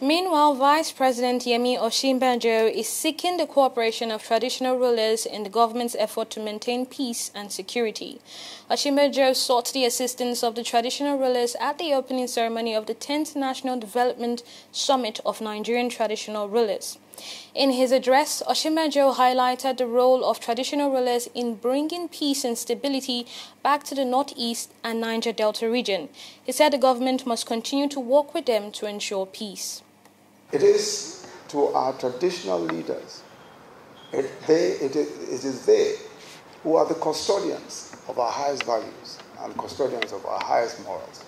Meanwhile, Vice President Yemi Osinbajo is seeking the cooperation of traditional rulers in the government's effort to maintain peace and security. Osinbajo sought the assistance of the traditional rulers at the opening ceremony of the 10th National Development Summit of Nigerian Traditional Rulers. In his address, Osinbajo highlighted the role of traditional rulers in bringing peace and stability back to the Northeast and Niger Delta region. He said the government must continue to work with them to ensure peace. It is to our traditional leaders, it is they who are the custodians of our highest values and custodians of our highest morals.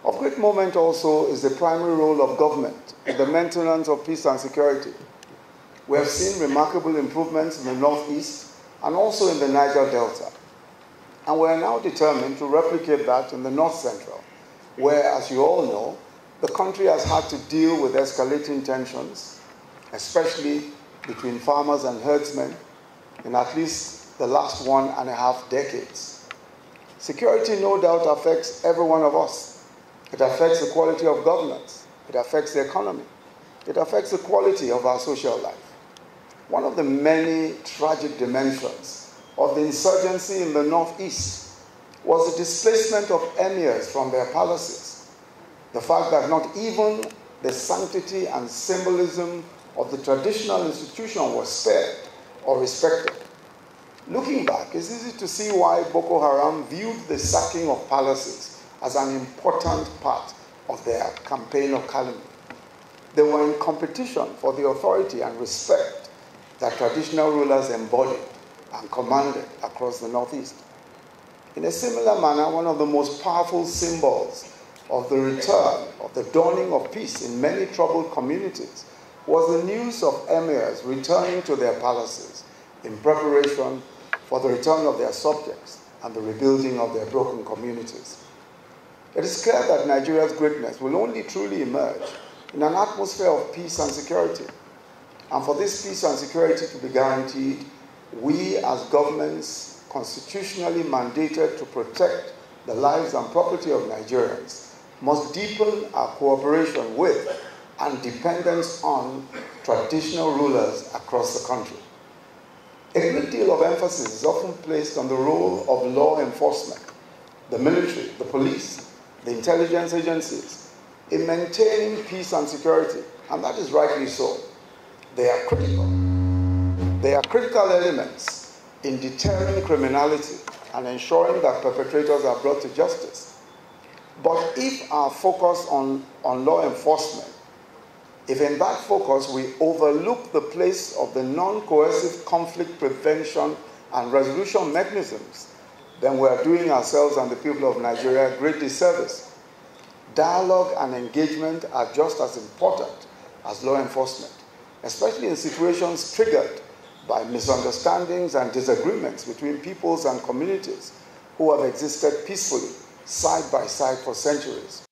Of great moment also is the primary role of government in the maintenance of peace and security. We have seen remarkable improvements in the Northeast and also in the Niger Delta. And we are now determined to replicate that in the North Central, where, as you all know, the country has had to deal with escalating tensions, especially between farmers and herdsmen, in at least the last 1.5 decades. Security, no doubt, affects every one of us. It affects the quality of governance. It affects the economy. It affects the quality of our social life. One of the many tragic dimensions of the insurgency in the Northeast was the displacement of emirs from their palaces. The fact that not even the sanctity and symbolism of the traditional institution was spared or respected. Looking back, it's easy to see why Boko Haram viewed the sacking of palaces as an important part of their campaign of calumny. They were in competition for the authority and respect that traditional rulers embodied and commanded across the Northeast. In a similar manner, one of the most powerful symbols of the return, of the dawning of peace in many troubled communities was the news of emirs returning to their palaces in preparation for the return of their subjects and the rebuilding of their broken communities. It is clear that Nigeria's greatness will only truly emerge in an atmosphere of peace and security. And for this peace and security to be guaranteed, we as governments constitutionally mandated to protect the lives and property of Nigerians must deepen our cooperation with and dependence on traditional rulers across the country. A great deal of emphasis is often placed on the role of law enforcement, the military, the police, the intelligence agencies, in maintaining peace and security, and that is rightly so. They are critical. They are critical elements in deterring criminality and ensuring that perpetrators are brought to justice. But if our focus on law enforcement, if in that focus we overlook the place of the non-coercive conflict prevention and resolution mechanisms, then we are doing ourselves and the people of Nigeria a great disservice. Dialogue and engagement are just as important as law enforcement, especially in situations triggered by misunderstandings and disagreements between peoples and communities who have existed peacefully side by side for centuries.